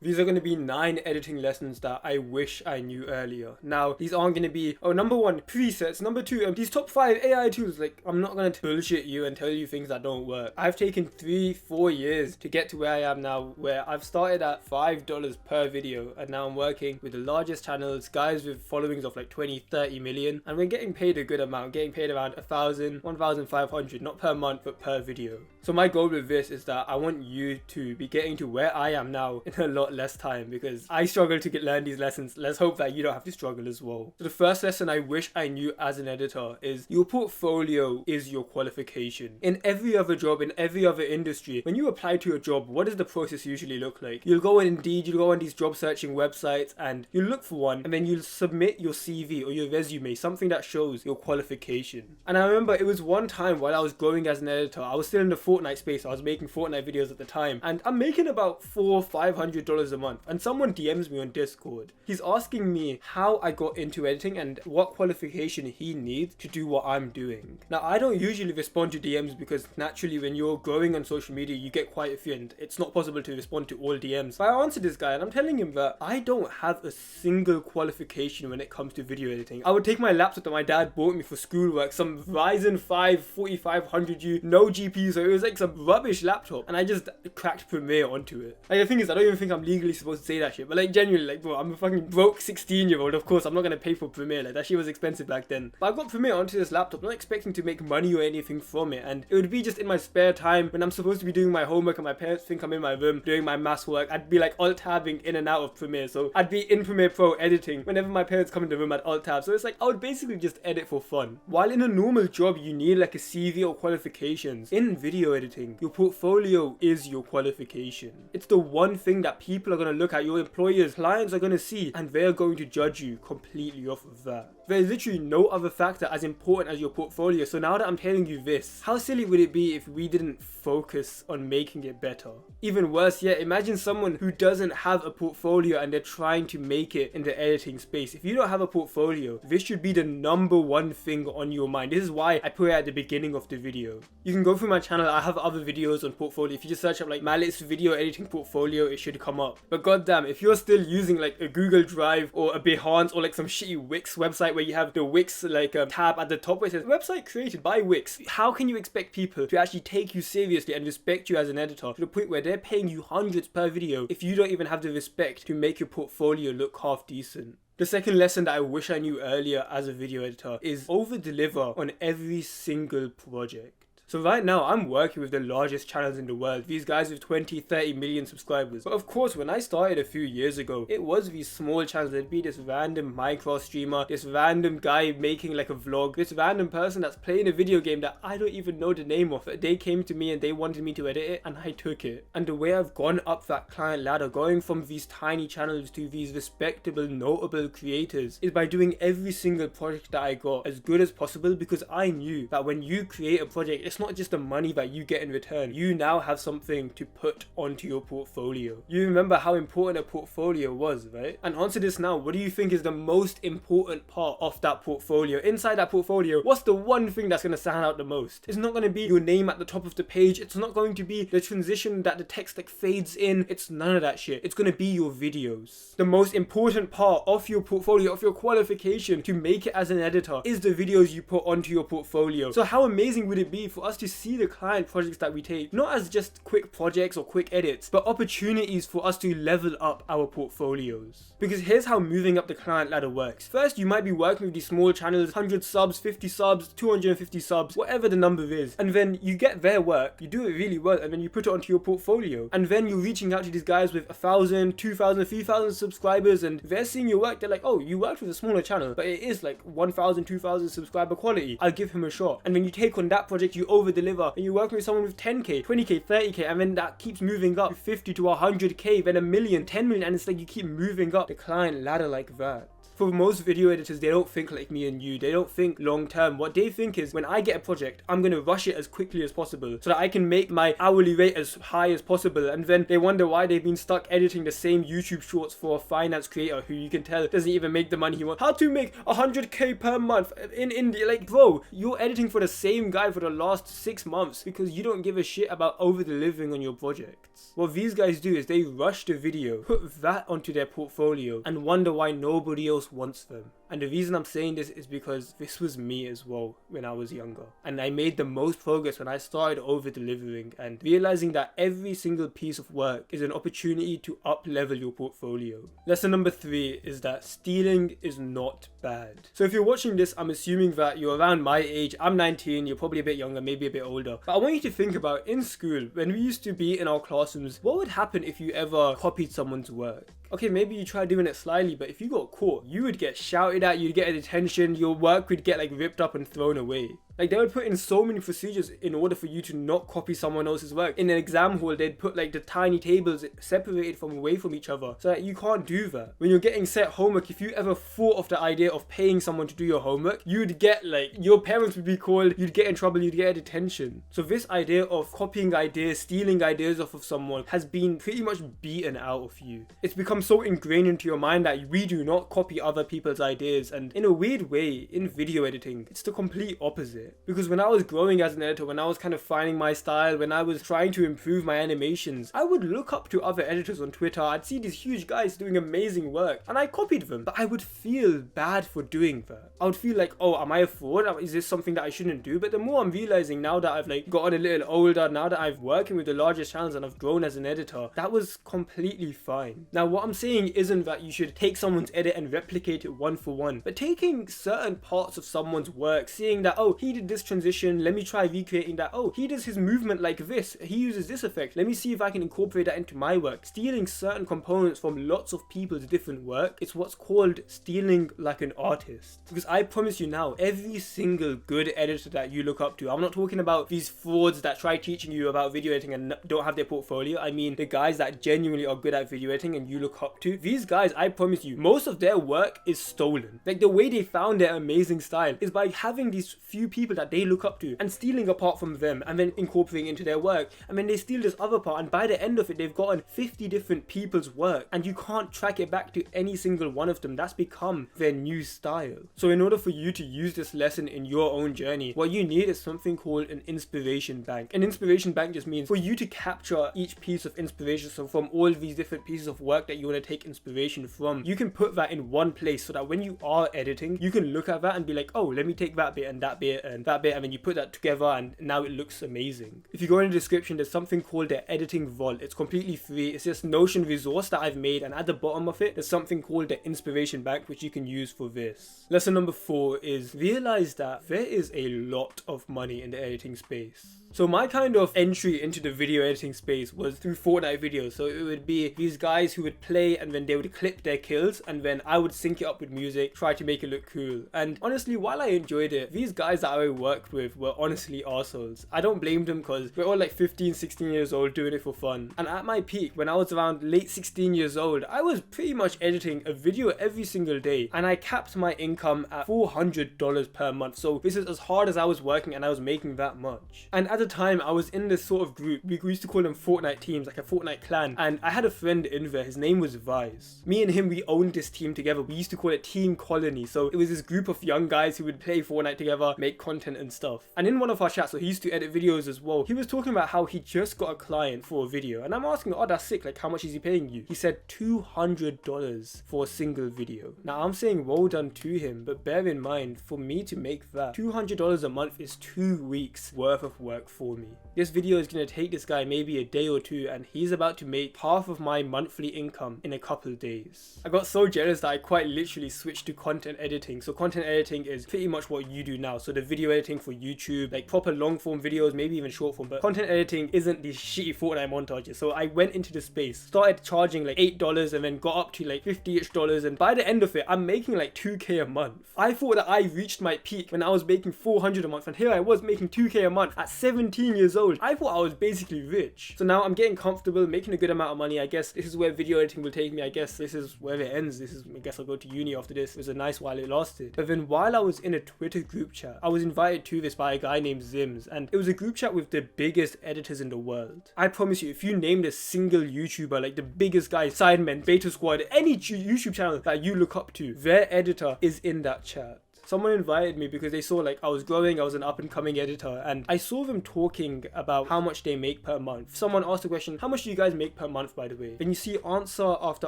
These are going to be 9 editing lessons that I wish I knew earlier. Now, these aren't going to be, oh, number 1, presets. Number 2, these top 5 AI tools. Like, I'm not going to bullshit you and tell you things that don't work. I've taken 3-4 years to get to where I am now, where I've started at $5 per video, and now I'm working with the largest channels, guys with followings of like 20-30 million, and we're getting paid a good amount, getting paid around 1,000, 1,500, not per month, but per video. So my goal with this is that I want you to be getting to where I am now in a lot less time, because I struggle to learn these lessons. Let's hope that you don't have to struggle as well. So the first lesson I wish I knew as an editor is your portfolio is your qualification. In every other job, in every other industry, when you apply to a job, what does the process usually look like? You'll go on Indeed, you'll go on these job searching websites, and you'll look for one, and then you'll submit your CV or your resume, something that shows your qualification. And I remember it was one time while I was growing as an editor, I was still in the Fortnite space. I was making Fortnite videos at the time, and I'm making about $400-500 a month, and someone DMs me on Discord. He's asking me how I got into editing and what qualification he needs to do what I'm doing. Now, I don't usually respond to DMs because naturally when you're growing on social media you get quite a few and it's not possible to respond to all DMs. But I answered this guy and I'm telling him that I don't have a single qualification when it comes to video editing. I would take my laptop that my dad bought me for schoolwork, some Ryzen 5 4500U, no GPU, so it was like some rubbish laptop, and I just cracked Premiere onto it. Like, the thing is, I don't even think I'm legally supposed to say that shit, but like genuinely, like, bro, I'm a fucking broke 16-year-old. Of course I'm not gonna pay for Premiere, like that shit was expensive back then. But I got Premiere onto this laptop, not expecting to make money or anything from it, and it would be just in my spare time when I'm supposed to be doing my homework and my parents think I'm in my room doing my maths work. I'd be like alt-tabbing in and out of Premiere, so I'd be in Premiere Pro editing whenever my parents come in the room at alt-tab, so it's like I would basically just edit for fun. While in a normal job you need like a CV or qualifications, in video editing your portfolio is your qualification. It's the one thing that people are going to look at, your employers, clients are going to see, and they're going to judge you completely off of that. There's literally no other factor as important as your portfolio. So now that I'm telling you this, how silly would it be if we didn't focus on making it better? Even worse yet, imagine someone who doesn't have a portfolio and they're trying to make it in the editing space. If you don't have a portfolio, this should be the number one thing on your mind. This is why I put it at the beginning of the video. You can go through my channel, I have other videos on portfolio. If you just search up like Malice video editing portfolio, it should come up. But goddamn, if you're still using like a Google Drive or a Behance or like some shitty Wix website where you have the Wix like tab at the top where it says website created by Wix, how can you expect people to actually take you seriously and respect you as an editor to the point where they're paying you hundreds per video if you don't even have the respect to make your portfolio look half decent? The second lesson that I wish I knew earlier as a video editor is over deliver on every single project. So right now I'm working with the largest channels in the world, these guys with 20-30 million subscribers. But of course when I started a few years ago, it was these small channels. There'd be this random Minecraft streamer, this random guy making like a vlog, this random person that's playing a video game that I don't even know the name of. They came to me and they wanted me to edit it and I took it. And the way I've gone up that client ladder, going from these tiny channels to these respectable, notable creators, is by doing every single project that I got as good as possible, because I knew that when you create a project, it's not just the money that you get in return. You now have something to put onto your portfolio. You remember how important a portfolio was, right? And answer this now. What do you think is the most important part of that portfolio? Inside that portfolio, what's the one thing that's going to stand out the most? It's not going to be your name at the top of the page. It's not going to be the transition that the text like fades in. It's none of that shit. It's going to be your videos. The most important part of your portfolio, of your qualification to make it as an editor, is the videos you put onto your portfolio. So how amazing would it be for us to see the client projects that we take not as just quick projects or quick edits, but opportunities for us to level up our portfolios? Because here's how moving up the client ladder works. First, you might be working with these small channels, 100 subs, 50 subs, 250 subs, whatever the number is, and then you get their work, you do it really well, and then you put it onto your portfolio, and then you're reaching out to these guys with 1,000, 2,000, 3,000 subscribers, and they're seeing your work. They're like, oh, you worked with a smaller channel, but it is like 1,000, 2,000 subscriber quality. I'll give him a shot. And then you take on that project, you over deliver, and you're working with someone with 10k, 20k, 30k, and then that keeps moving up to 50 to 100k, then a million, 10 million, and it's like you keep moving up the client ladder like that. for most video editors, they don't think like me and you. They don't think long term. What they think is, when I get a project, I'm going to rush it as quickly as possible so that I can make my hourly rate as high as possible. And then they wonder why they've been stuck editing the same YouTube shorts for a finance creator who you can tell doesn't even make the money he wants. How to make 100k per month in India. Like, bro, you're editing for the same guy for the last 6 months because you don't give a shit about over delivering on your projects. What these guys do is they rush the video, put that onto their portfolio, and wonder why nobody else wants them. And the reason I'm saying this is because this was me as well when I was younger. And I made the most progress when I started over-delivering and realizing that every single piece of work is an opportunity to up-level your portfolio. Lesson number 3 is that stealing is not bad. So if you're watching this, I'm assuming that you're around my age. I'm 19, you're probably a bit younger, maybe a bit older. But I want you to think about, in school, when we used to be in our classrooms, what would happen if you ever copied someone's work? Okay, maybe you try doing it slyly, but if you got caught, you would get shouted at, you'd get a detention, your work would get like ripped up and thrown away. Like, they would put in so many procedures in order for you to not copy someone else's work. In an exam hall, they'd put like the tiny tables separated from away from each other so that you can't do that. When you're getting set homework, if you ever thought of the idea of paying someone to do your homework, you'd get like, your parents would be called, you'd get in trouble, you'd get a detention. So this idea of copying ideas, stealing ideas off of someone has been pretty much beaten out of you. It's become so ingrained into your mind that we do not copy other people's ideas. And in a weird way, in video editing, it's the complete opposite. Because when I was growing as an editor, when I was kind of finding my style, when I was trying to improve my animations, I would look up to other editors on Twitter. I'd see these huge guys doing amazing work and I copied them, but I would feel bad for doing that. I would feel like, oh, am I a fraud? Is this something that I shouldn't do? But the more I'm realizing now that I've like gotten a little older, now that I've working with the largest channels and I've grown as an editor, that was completely fine. Now, what I'm saying isn't that you should take someone's edit and replicate it one for one, but taking certain parts of someone's work, seeing that, oh, he did this transition, let me try recreating that. Oh, he does his movement like this, he uses this effect, let me see if I can incorporate that into my work. Stealing certain components from lots of people's different work, it's what's called stealing like an artist. Because I promise you now, every single good editor that you look up to, I'm not talking about these frauds that try teaching you about video editing and don't have their portfolio. I mean the guys that genuinely are good at video editing and you look up to. These guys, I promise you, most of their work is stolen. Like, the way they found their amazing style is by having these few people that they look up to and stealing a part from them and then incorporating into their work, and then they steal this other part, and by the end of it they've gotten 50 different people's work and you can't track it back to any single one of them. That's become their new style. So in order for you to use this lesson in your own journey, what you need is something called an inspiration bank. An inspiration bank just means for you to capture each piece of inspiration. So from all these different pieces of work that you want to take inspiration from, you can put that in one place so that when you are editing, you can look at that and be like, oh, let me take that bit and that bit and that bit, and then you put that together and now it looks amazing. If you go in the description, there's something called the editing vault. It's completely free. It's just Notion resource that I've made, and at the bottom of it there's something called the inspiration bank which you can use for this. Lesson number 4 is realize that there is a lot of money in the editing space. So my kind of entry into the video editing space was through Fortnite videos. So it would be these guys who would play and then they would clip their kills and then I would sync it up with music, try to make it look cool. And honestly, while I enjoyed it, these guys that I worked with were honestly arseholes. I don't blame them because we're all like 15, 16 years old doing it for fun. And at my peak, when I was around late 16 years old, I was pretty much editing a video every single day and I capped my income at $400 per month. So this is as hard as I was working and I was making that much. And at the time, I was in this sort of group. We used to call them Fortnite teams, like a Fortnite clan. And I had a friend in there. His name was Vice. Me and him, we owned this team together. We used to call it Team Colony. So it was this group of young guys who would play Fortnite together, make content and stuff. And in one of our chats, so he used to edit videos as well, he was talking about how he just got a client for a video. And I'm asking, oh, that's sick. Like, how much is he paying you? He said $200 for a single video. Now, I'm saying well done to him, but bear in mind, for me to make that, $200 a month is 2 weeks worth of work for me. This video is going to take this guy maybe a day or two and he's about to make half of my monthly income in a couple days. I got so jealous that I quite literally switched to content editing. So content editing is pretty much what you do now. So the video editing for YouTube, like proper long form videos, maybe even short form, but content editing isn't these shitty Fortnite montages. So I went into the space, started charging like $8 and then got up to like $50-ish, and by the end of it, I'm making like 2k a month. I thought that I reached my peak when I was making $400 a month, and here I was making 2k a month at 7 17 years old. I thought I was basically rich. So now I'm getting comfortable, making a good amount of money. I guess this is where video editing will take me. I guess this is where it ends. I guess I'll go to uni after this. It was a nice while it lasted. But then while I was in a Twitter group chat, I was invited to this by a guy named Zims, and it was a group chat with the biggest editors in the world. I promise you, if you named a single YouTuber, like the biggest guy, Sidemen, Beta Squad, any YouTube channel that you look up to, their editor is in that chat. Someone invited me because they saw like I was growing, I was an up and coming editor, and I saw them talking about how much they make per month. Someone asked the question, how much do you guys make per month, by the way? And you see answer after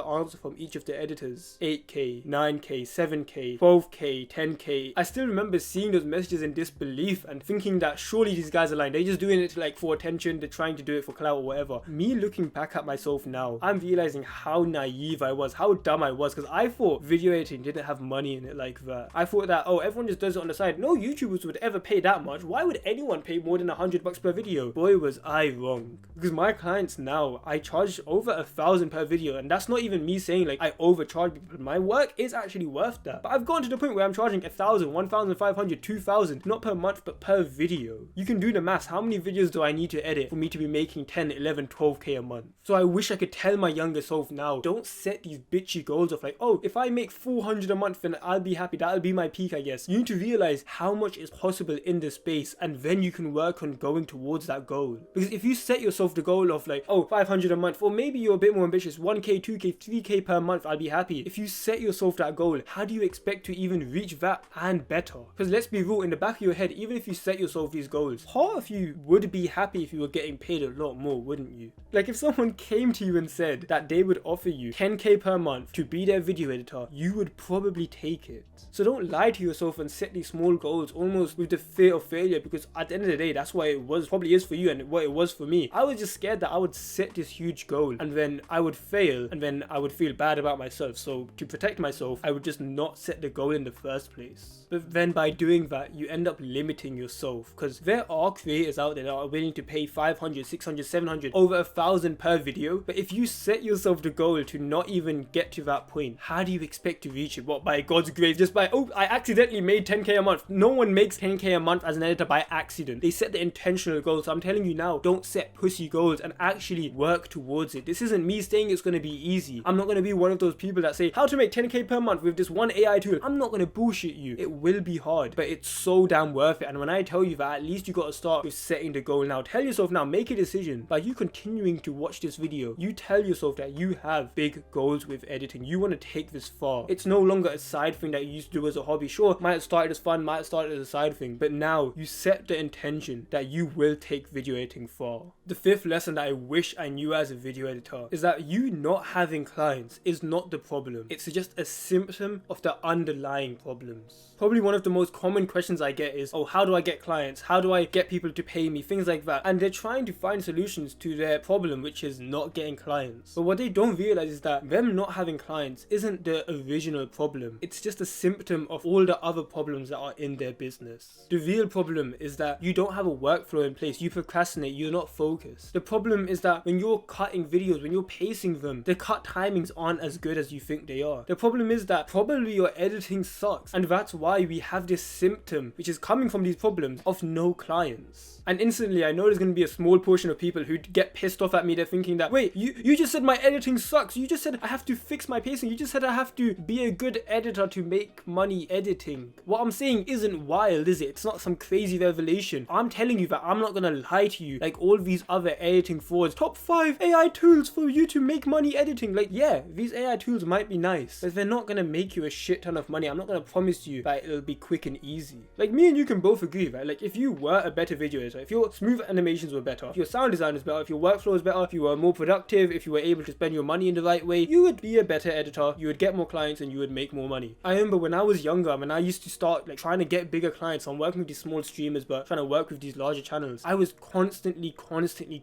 answer from each of the editors. 8k, 9k, 7k, 12k, 10k. I still remember seeing those messages in disbelief and thinking that surely these guys are lying. They're just doing it like for attention, they're trying to do it for clout or whatever. Me looking back at myself now, I'm realizing how naive I was, how dumb I was, because I thought video editing didn't have money in it like that. I thought that, oh, everyone just does it on the side. No YouTubers would ever pay that much. Why would anyone pay more than $100 per video? Boy, was I wrong. Because my clients now, I charge over 1,000 per video, and that's not even me saying like I overcharge people. My work is actually worth that. But I've gotten to the point where I'm charging 1,000, 1,500, 2,000, not per month, but per video. You can do the maths. How many videos do I need to edit for me to be making 10, 11, 12k a month? So I wish I could tell my younger self now, don't set these bitchy goals of like, oh, if I make 400 a month, then I'll be happy. That'll be my peak, I guess. You need to realize how much is possible in this space, and then you can work on going towards that goal. Because if you set yourself the goal of like, oh, 500 a month, or maybe you're a bit more ambitious, 1k, 2k, 3k per month, I'll be happy. If you set yourself that goal, how do you expect to even reach that and better? Because let's be real, in the back of your head, even if you set yourself these goals, part of you would be happy if you were getting paid a lot more, wouldn't you? Like if someone came to you and said that they would offer you 10k per month to be their video editor, you would probably take it. So don't lie to yourself and set these small goals almost with the fear of failure, because at the end of the day, that's what it was, probably is for you and what it was for me. I was just scared that I would set this huge goal and then I would fail and then I would feel bad about myself. So to protect myself, I would just not set the goal in the first place. But then by doing that, you end up limiting yourself, because there are creators out there that are willing to pay 500, 600, 700, over 1,000 per video. But if you set yourself the goal to not even get to that point, how do you expect to reach it? What, by God's grace? Just by, oh, I accidentally made 10k a month. No one makes 10k a month as an editor by accident. They set the intentional goals. So I'm telling you now, don't set pussy goals and actually work towards it. This isn't me saying it's going to be easy. I'm not going to be one of those people that say how to make 10k per month with this one AI tool. I'm not going to bullshit you. It will be hard, but it's so damn worth it. And when I tell you that, at least you got to start with setting the goal now. Tell yourself now, make a decision. By you continuing to watch this video, you tell yourself that you have big goals with editing. You want to take this far. It's no longer a side thing that you used to do as a hobby. Sure, might have started as fun, might have started as a side thing, but now you set the intention that you will take video editing far. The fifth lesson that I wish I knew as a video editor is that you not having clients is not the problem. It's just a symptom of the underlying problems. Probably one of the most common questions I get is, oh, how do I get clients? How do I get people to pay me? Things like that. And they're trying to find solutions to their problem, which is not getting clients. But what they don't realize is that them not having clients isn't the original problem. It's just a symptom of all the other problems that are in their business. The real problem is that you don't have a workflow in place. You procrastinate. You're not focused. The problem is that when you're cutting videos, when you're pacing them, the cut timings aren't as good as you think they are. The problem is that probably your editing sucks, and that's why we have this symptom, which is coming from these problems, of no clients. And instantly, I know there's going to be a small portion of people who get pissed off at me. They're thinking that, wait, you just said my editing sucks. You just said I have to fix my pacing. You just said I have to be a good editor to make money editing. What I'm saying isn't wild, is it? It's not some crazy revelation. I'm telling you that I'm not going to lie to you like all these other editing forwards. Top 5 AI tools for you to make money editing. Like, yeah, these AI tools might be nice, but they're not going to make you a shit ton of money. I'm not going to promise you that it'll be quick and easy. Like, me and you can both agree, right? Like, if you were a better video editor, if your smooth animations were better, if your sound design is better, if your workflow is better, if you were more productive, if you were able to spend your money in the right way, you would be a better editor, you would get more clients, and you would make more money. I remember when I was younger, when I used to start like trying to get bigger clients, I'm working with these small streamers, but trying to work with these larger channels, I was constantly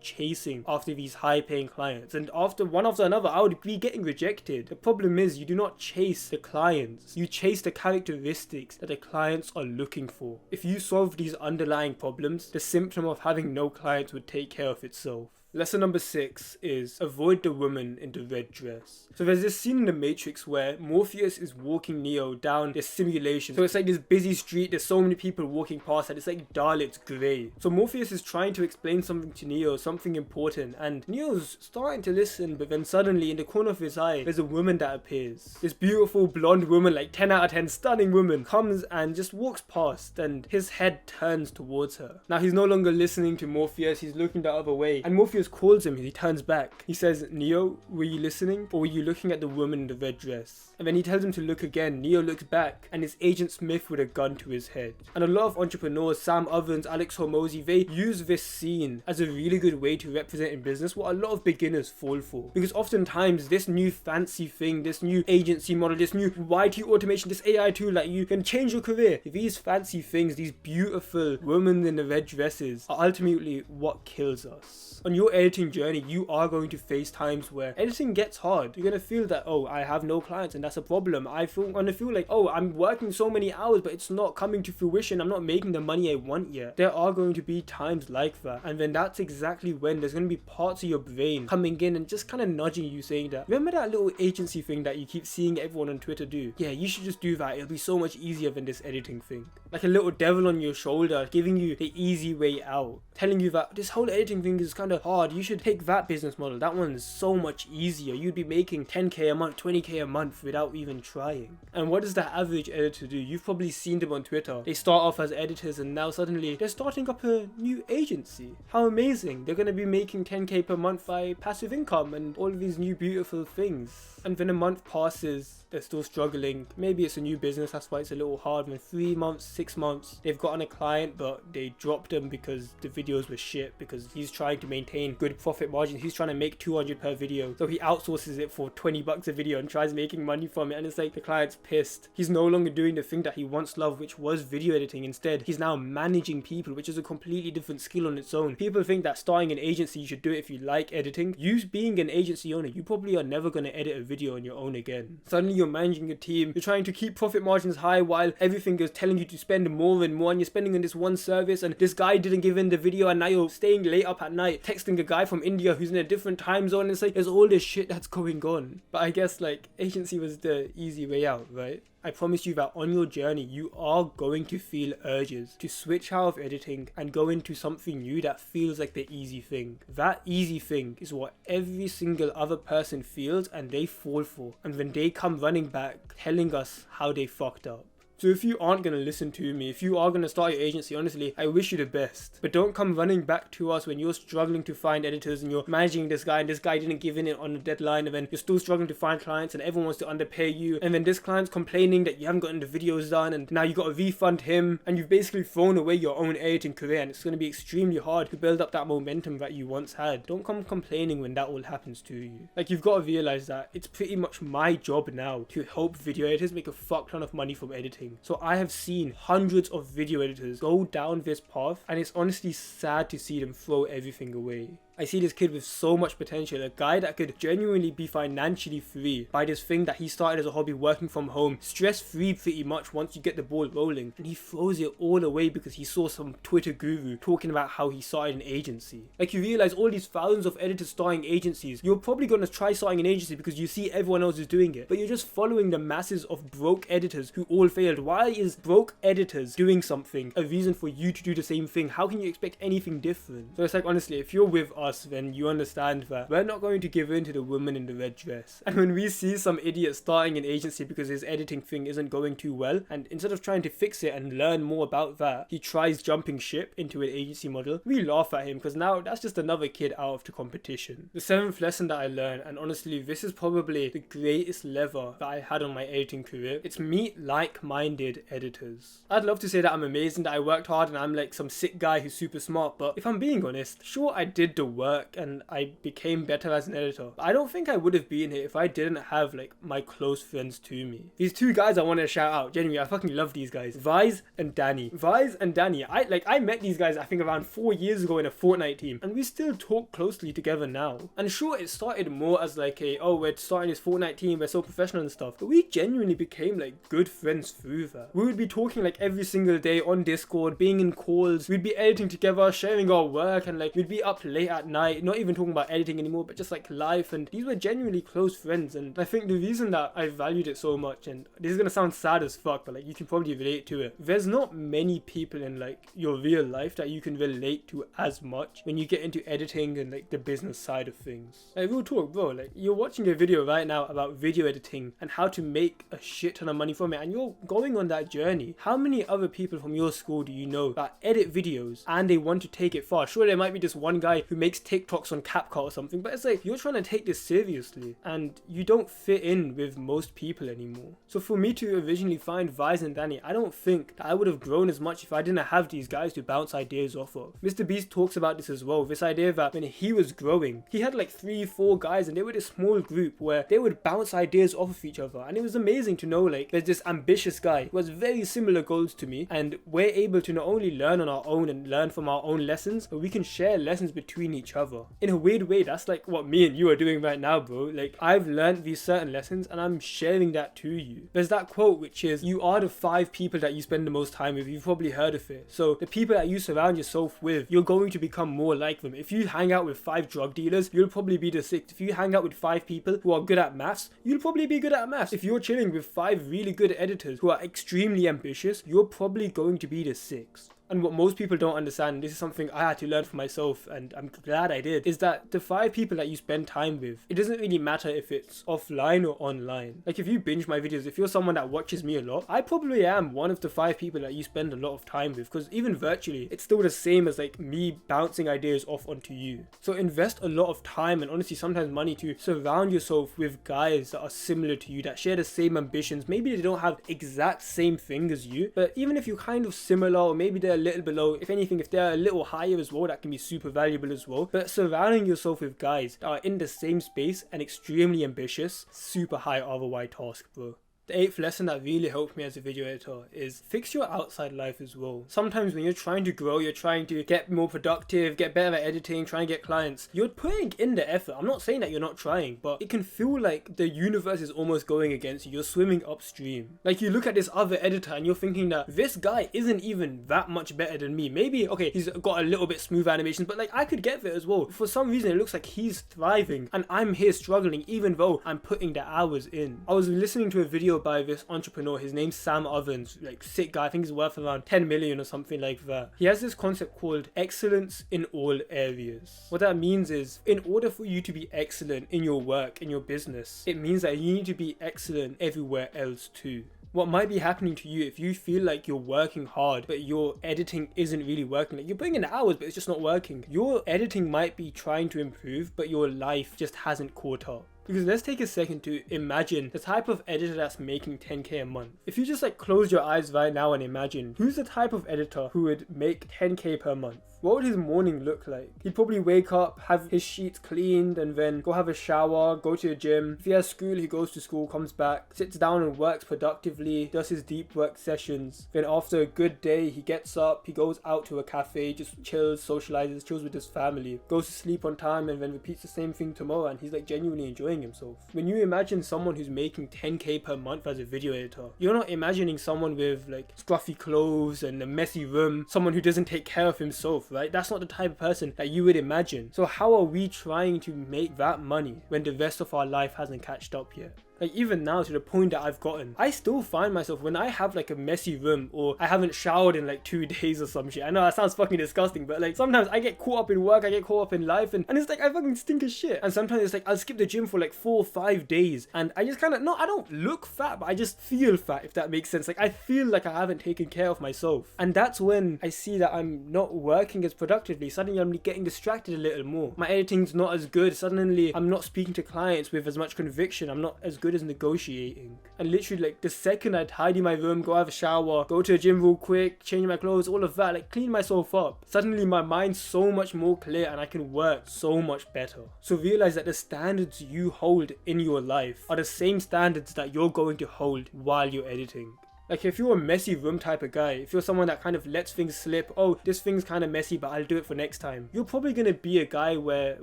chasing after these high paying clients, and after one after another, I would be getting rejected. The problem is you do not chase the clients, you chase the characteristics that the clients are looking for. If you solve these underlying problems, the symptom of having no clients would take care of itself. Lesson number 6 is avoid the woman in the red dress. So there's this scene in the Matrix where Morpheus is walking Neo down this simulation. So it's like this busy street, there's so many people walking past and it's like dull, it's grey. So Morpheus is trying to explain something to Neo, something important, and Neo's starting to listen, but then suddenly in the corner of his eye, there's a woman that appears. This beautiful blonde woman, like 10 out of 10, stunning woman, comes and just walks past, and his head turns towards her. Now he's no longer listening to Morpheus, he's looking the other way, and Morpheus calls him, he turns back. He says, Neo, were you listening? Or were you looking at the woman in the red dress? And then he tells him to look again. Neo looks back, and it's Agent Smith with a gun to his head. And a lot of entrepreneurs, Sam Ovens, Alex Hormozy, they use this scene as a really good way to represent in business what a lot of beginners fall for. Because oftentimes this new fancy thing, this new agency model, this new YT automation, this AI tool that you can change your career, these fancy things, these beautiful women in the red dresses are ultimately what kills us. On your editing journey, you are going to face times where editing gets hard. You're going to feel that, oh, I have no clients and that's a problem. I'm going to feel like, oh, I'm working so many hours, but it's not coming to fruition. I'm not making the money I want yet. There are going to be times like that. And then that's exactly when there's going to be parts of your brain coming in and just kind of nudging you, saying that, remember that little agency thing that you keep seeing everyone on Twitter do? Yeah, you should just do that. It'll be so much easier than this editing thing. Like a little devil on your shoulder, giving you the easy way out, telling you that this whole editing thing is kind of hard. You should take that business model. That one's so much easier. You'd be making 10k a month, 20k a month without even trying. And what does the average editor do? You've probably seen them on Twitter. They start off as editors and now suddenly they're starting up a new agency. How amazing. They're going to be making 10k per month by passive income and all of these new beautiful things. And then a month passes, they're still struggling. Maybe it's a new business, that's why it's a little hard. When 3 months, 6 months, they've gotten a client, but they dropped them because the videos were shit, because he's trying to maintain good profit margins. He's trying to make 200 per video, so he outsources it for 20 bucks a video and tries making money from it, and it's like the client's pissed. He's no longer doing the thing that he once loved, which was video editing. Instead, he's now managing people, which is a completely different skill on its own. People think that starting an agency, you should do it if you like editing. You being an agency owner, you probably are never going to edit a video on your own again. Suddenly you're managing a team, you're trying to keep profit margins high while everything is telling you to spend more and more, and you're spending on this one service, and this guy didn't give in the video, and now you're staying late up at night texting a guy from India who's in a different time zone. And it's like there's all this shit that's going on. But I guess like agency was the easy way out, right? I promise you that on your journey, you are going to feel urges to switch out of editing and go into something new that feels like the easy thing. That easy thing is what every single other person feels and they fall for. And when they come running back telling us how they fucked up. So if you aren't going to listen to me, if you are going to start your agency, honestly, I wish you the best. But don't come running back to us when you're struggling to find editors and you're managing this guy and this guy didn't give in it on the deadline, and then you're still struggling to find clients and everyone wants to underpay you, and then this client's complaining that you haven't gotten the videos done and now you got to refund him, and you've basically thrown away your own editing career, and it's going to be extremely hard to build up that momentum that you once had. Don't come complaining when that all happens to you. Like, you've got to realize that it's pretty much my job now to help video editors make a fuck ton of money from editing. So I have seen hundreds of video editors go down this path, and it's honestly sad to see them throw everything away. I see this kid with so much potential, a guy that could genuinely be financially free by this thing that he started as a hobby, working from home, stress-free pretty much once you get the ball rolling, and he throws it all away because he saw some Twitter guru talking about how he started an agency. Like, you realize all these thousands of editors starting agencies, you're probably going to try starting an agency because you see everyone else is doing it, but you're just following the masses of broke editors who all failed. Why is broke editors doing something a reason for you to do the same thing? How can you expect anything different? So it's like, honestly, if you're with us, then you understand that we're not going to give in to the woman in the red dress. And when we see some idiot starting an agency because his editing thing isn't going too well, and instead of trying to fix it and learn more about that, he tries jumping ship into an agency model, we laugh at him because now that's just another kid out of the competition. The 7th lesson that I learned, and honestly this is probably the greatest lever that I had on my editing career, it's meet like-minded editors. I'd love to say that I'm amazing, that I worked hard and I'm like some sick guy who's super smart, but if I'm being honest, sure, I did the work and I became better as an editor. But I don't think I would have been here if I didn't have like my close friends to me. These two guys I want to shout out, genuinely, I fucking love these guys. Vise and Danny. Vise and Danny, I met these guys I think around 4 years ago in a Fortnite team, and we still talk closely together now. And sure, it started more as like a, oh, we're starting this Fortnite team, we're so professional and stuff, but we genuinely became like good friends through that. We would be talking like every single day on Discord, being in calls, we'd be editing together, sharing our work, and like we'd be up late at at night, not even talking about editing anymore, but just like life, and these were genuinely close friends. And I think the reason that I valued it so much, and this is gonna sound sad as fuck, but like you can probably relate to it, there's not many people in like your real life that you can relate to as much when you get into editing and like the business side of things. Like real talk, bro, like you're watching a video right now about video editing and how to make a shit ton of money from it, and you're going on that journey. How many other people from your school do you know that edit videos and they want to take it far? Sure, there might be just one guy who makes TikToks on CapCut or something, but it's like you're trying to take this seriously and you don't fit in with most people anymore. So for me to originally find Vice and Danny, I don't think that I would have grown as much if I didn't have these guys to bounce ideas off of. Mr. Beast talks about this as well, this idea that when he was growing, he had like 3-4 guys and they were this small group where they would bounce ideas off of each other, and it was amazing to know like there's this ambitious guy who has very similar goals to me, and we're able to not only learn on our own and learn from our own lessons, but we can share lessons between each other. In a weird way, that's like what me and you are doing right now, bro. Like I've learned these certain lessons and I'm sharing that to you. There's that quote which is, you are the 5 people that you spend the most time with. You've probably heard of it. So the people that you surround yourself with, you're going to become more like them. If you hang out with 5 drug dealers, you'll probably be the 6th. If you hang out with 5 people who are good at maths, you'll probably be good at maths. If you're chilling with 5 really good editors who are extremely ambitious, you're probably going to be the 6th. And what most people don't understand, and this is something I had to learn for myself, and I'm glad I did, is that the 5 people that you spend time with, it doesn't really matter if it's offline or online. Like if you binge my videos, if you're someone that watches me a lot, I probably am one of the 5 people that you spend a lot of time with, because even virtually, it's still the same as like me bouncing ideas off onto you. So invest a lot of time and honestly sometimes money to surround yourself with guys that are similar to you, that share the same ambitions. Maybe they don't have exact same thing as you, but even if you're kind of similar, or maybe they're little below, if anything, if they're a little higher as well, that can be super valuable as well. But surrounding yourself with guys that are in the same space and extremely ambitious, super high ROI task, bro. The 8th lesson that really helped me as a video editor is fix your outside life as well. Sometimes when you're trying to grow, you're trying to get more productive, get better at editing, try and get clients, you're putting in the effort. I'm not saying that you're not trying, but it can feel like the universe is almost going against you. You're swimming upstream. Like you look at this other editor and you're thinking that this guy isn't even that much better than me. Maybe, okay, he's got a little bit smooth animations, but like I could get there as well. For some reason, it looks like he's thriving and I'm here struggling even though I'm putting the hours in. I was listening to a video by this entrepreneur, his name's Sam Ovens, like sick guy, I think he's worth around 10 million or something like that. He has this concept called excellence in all areas. What that means is, in order for you to be excellent in your work, in your business, it means that you need to be excellent everywhere else too. What might be happening to you if you feel like you're working hard but your editing isn't really working, like you're putting in the hours but it's just not working, your editing might be trying to improve but your life just hasn't caught up. Because let's take a second to imagine the type of editor that's making 10k a month. If you just like close your eyes right now and imagine, who's the type of editor who would make 10k per month? What would his morning look like? He'd probably wake up, have his sheets cleaned, and then go have a shower, go to the gym. If he has school, he goes to school, comes back, sits down and works productively, does his deep work sessions. Then after a good day, he gets up, he goes out to a cafe, just chills, socializes, chills with his family, goes to sleep on time, and then repeats the same thing tomorrow, and he's like genuinely enjoying himself. When you imagine someone who's making 10k per month as a video editor, you're not imagining someone with like scruffy clothes and a messy room, someone who doesn't take care of himself, right? That's not the type of person that you would imagine. So how are we trying to make that money when the rest of our life hasn't catched up yet? Like even now, to the point that I've gotten, I still find myself when I have like a messy room or I haven't showered in like 2 days or some shit. I know that sounds fucking disgusting, but like sometimes I get caught up in work, I get caught up in life, and it's like I fucking stink as shit. And sometimes it's like I'll skip the gym for like 4 or 5 days and I just kind of, no, I don't look fat, but I just feel fat, if that makes sense. Like I feel like I haven't taken care of myself. And that's when I see that I'm not working as productively. Suddenly I'm getting distracted a little more. My editing's not as good. Suddenly I'm not speaking to clients with as much conviction. I'm not as good as negotiating. And literally like the second I tidy my room, go have a shower, go to the gym real quick, change my clothes, all of that, like clean myself up, suddenly my mind's so much more clear and I can work so much better. So realize that the standards you hold in your life are the same standards that you're going to hold while you're editing. Like if you're a messy room type of guy, if you're someone that kind of lets things slip, oh, this thing's kind of messy, but I'll do it for next time, you're probably going to be a guy where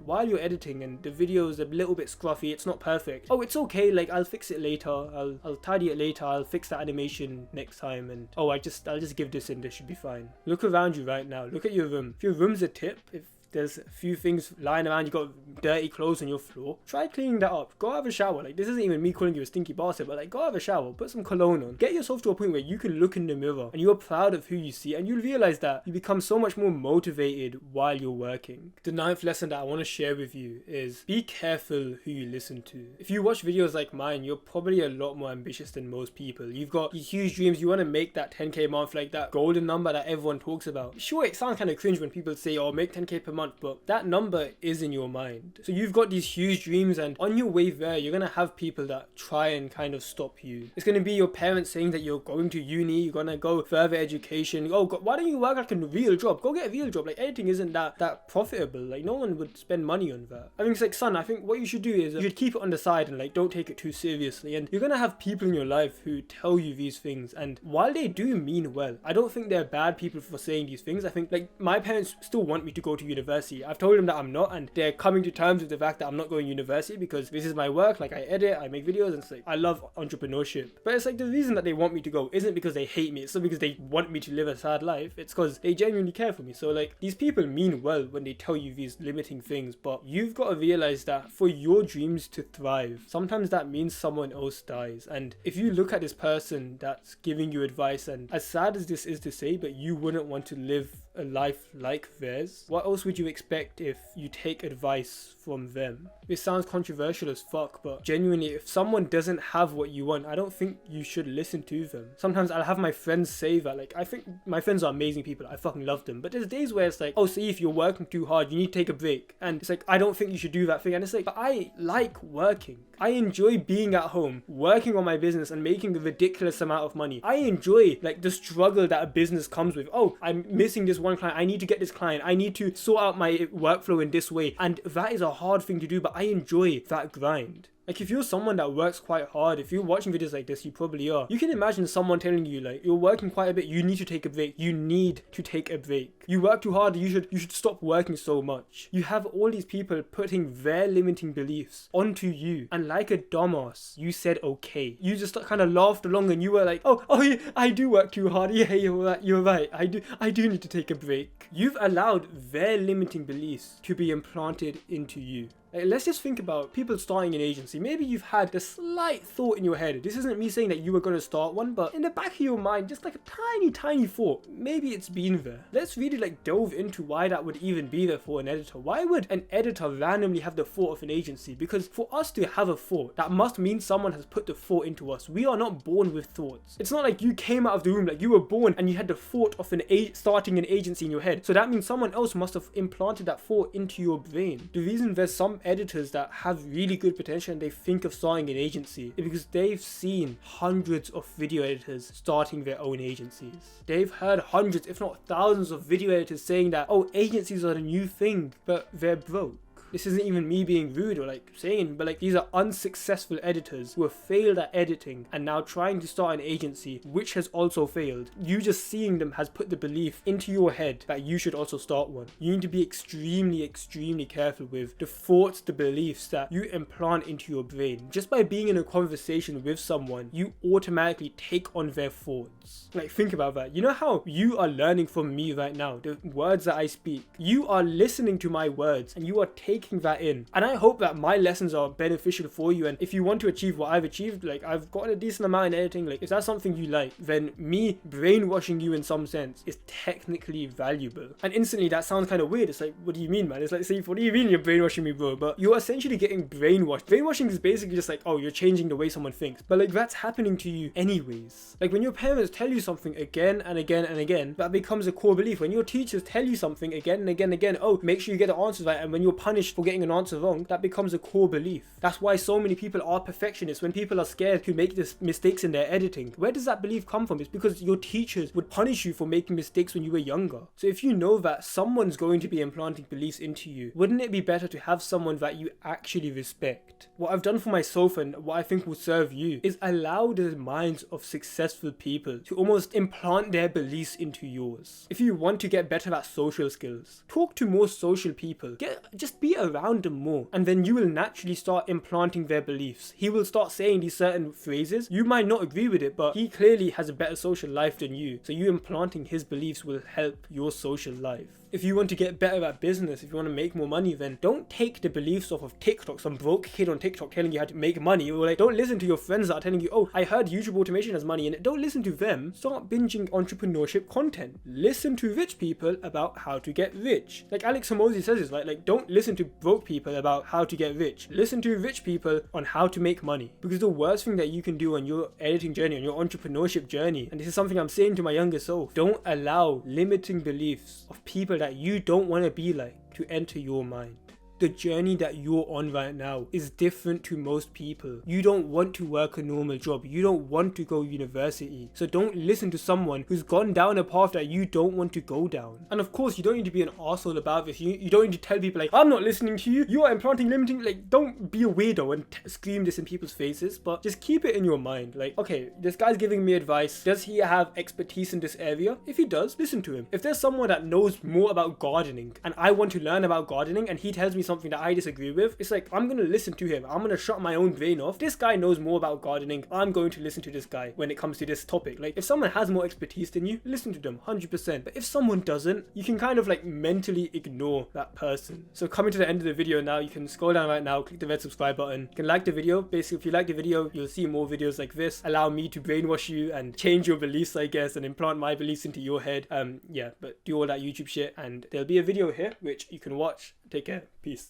while you're editing and the video's a little bit scruffy, it's not perfect. Oh, it's okay, like I'll fix it later, I'll tidy it later, I'll fix the animation next time, and oh, I'll just give this in, this should be fine. Look around you right now, look at your room. If your room's a tip, if there's a few things lying around, you got dirty clothes on your floor, try cleaning that up. Go have a shower. Like, this isn't even me calling you a stinky bastard, but like, go have a shower, put some cologne on, get yourself to a point where you can look in the mirror and you're proud of who you see, and you'll realize that you become so much more motivated while you're working. The 9th lesson that I want to share with you is be careful who you listen to. If you watch videos like mine, you're probably a lot more ambitious than most people. You've got these huge dreams, you want to make that 10k month, like that golden number that everyone talks about. Sure, it sounds kind of cringe when people say, oh, make 10k per month, but that number is in your mind. So you've got these huge dreams, and on your way there, you're going to have people that try and kind of stop you. It's going to be your parents saying that you're going to uni, you're going to go further education. Oh God, why don't you work like a real job? Go get a real job. Like, editing isn't that profitable. Like, no one would spend money on that. I think it's like, son, I think what you should do is you should keep it on the side and like don't take it too seriously. And you're going to have people in your life who tell you these things, and while they do mean well, I don't think they're bad people for saying these things. I think, like, my parents still want me to go to university. I've told them that I'm not, and they're coming to terms with the fact that I'm not going to university because this is my work. Like, I edit, I make videos, and it's like, I love entrepreneurship. But it's like, the reason that they want me to go isn't because they hate me. It's not because they want me to live a sad life. It's because they genuinely care for me. So like, these people mean well when they tell you these limiting things, but you've got to realize that for your dreams to thrive, sometimes that means someone else dies. And if you look at this person that's giving you advice, and as sad as this is to say, but you wouldn't want to live a life like theirs, what else would you expect if you take advice from them? This sounds controversial as fuck, but genuinely, if someone doesn't have what you want, I don't think you should listen to them. Sometimes I'll have my friends say that, like, I think my friends are amazing people, I fucking love them, but there's days where it's like, oh, see, if you're working too hard, you need to take a break, and it's like, I don't think you should do that thing, and it's like, but I like working. I enjoy being at home, working on my business and making a ridiculous amount of money. I enjoy like the struggle that a business comes with. Oh, I'm missing this one client, I need to get this client, I need to sort out my workflow in this way, and that is a hard thing to do, but I enjoy that grind. Like, if you're someone that works quite hard, if you're watching videos like this, you probably are. You can imagine someone telling you, like, you're working quite a bit, you need to take a break. You need to take a break. You work too hard, you should stop working so much. You have all these people putting their limiting beliefs onto you. And like a dumbass, you said okay. You just kind of laughed along and you were like, oh yeah, I do work too hard. Yeah, you're right. I do need to take a break. You've allowed their limiting beliefs to be implanted into you. Like, let's just think about people starting an agency. Maybe you've had a slight thought in your head. This isn't me saying that you were going to start one, but in the back of your mind, just like a tiny thought, maybe it's been there. Let's really like delve into why that would even be there for an editor. Why would an editor randomly have the thought of an agency? Because for us to have a thought, that must mean someone has put the thought into us. We are not born with thoughts. It's not like you came out of the womb, like you were born and you had the thought of starting an agency in your head. So that means someone else must have implanted that thought into your brain. The reason there's some editors that have really good potential and they think of starting an agency is because they've seen hundreds of video editors starting their own agencies. They've heard hundreds, if not thousands, of video editors saying that, oh, agencies are the new thing, but they're broke. This isn't even me being rude or like saying, but like, these are unsuccessful editors who have failed at editing and now trying to start an agency which has also failed. You just seeing them has put the belief into your head that you should also start one. You need to be extremely careful with the thoughts, the beliefs that you implant into your brain. Just by being in a conversation with someone, you automatically take on their thoughts. Like, think about that. You know how you are learning from me right now, the words that I speak. You are listening to my words and you are taking that in, and I hope that my lessons are beneficial for you. And if you want to achieve what I've achieved, like, I've gotten a decent amount in editing, like, if that's something you like, then me brainwashing you in some sense is technically valuable. And instantly that sounds kind of weird. It's like, what do you mean, man? It's like, Sayeef, what do you mean you're brainwashing me, bro? But you're essentially getting brainwashed. Brainwashing is basically just like, oh, you're changing the way someone thinks, but like, that's happening to you anyways. Like, when your parents tell you something again and again and again, that becomes a core belief. When your teachers tell you something again and again and again, oh, make sure you get the answers right, and when you're punished for getting an answer wrong, that becomes a core belief. That's why so many people are perfectionists. When people are scared to make this mistakes in their editing, where does that belief come from? It's because your teachers would punish you for making mistakes when you were younger. So if you know that someone's going to be implanting beliefs into you, wouldn't it be better to have someone that you actually respect? What I've done for myself and what I think will serve you is allow the minds of successful people to almost implant their beliefs into yours. If you want to get better at social skills, talk to more social people. Just be around them more, and then you will naturally start implanting their beliefs. He will start saying these certain phrases. You might not agree with it, but he clearly has a better social life than you, so you implanting his beliefs will help your social life. If you want to get better at business, if you want to make more money, then don't take the beliefs off of TikTok, some broke kid on TikTok telling you how to make money. Or like, don't listen to your friends that are telling you, oh, I heard YouTube automation has money in it. Don't listen to them. Start binging entrepreneurship content. Listen to rich people about how to get rich. Like Alex Hormozi says, it's like don't listen to broke people about how to get rich. Listen to rich people on how to make money. Because the worst thing that you can do on your editing journey, on your entrepreneurship journey, and this is something I'm saying to my younger self, don't allow limiting beliefs of people that you don't want to be like to enter your mind. The journey that you're on right now is different to most people. You don't want to work a normal job. You don't want to go university. So don't listen to someone who's gone down a path that you don't want to go down. And of course, you don't need to be an arsehole about this. You don't need to tell people like, I'm not listening to you. You are implanting limiting. Like, don't be a weirdo and scream this in people's faces, but just keep it in your mind. Like, okay, this guy's giving me advice. Does he have expertise in this area? If he does, listen to him. If there's someone that knows more about gardening and I want to learn about gardening and he tells me something that I disagree with, it's like, I'm gonna listen to him. I'm gonna shut my own brain off. This guy knows more about gardening. I'm going to listen to this guy when it comes to this topic. Like, if someone has more expertise than you, listen to them 100%. But if someone doesn't, you can kind of like mentally ignore that person. So coming to the end of the video now, you can scroll down right now, click the red subscribe button. You can like the video. Basically, if you like the video, you'll see more videos like this. Allow me to brainwash you and change your beliefs, I guess, and implant my beliefs into your head. Yeah, but do all that YouTube shit, and there'll be a video here which you can watch. Take care. Peace.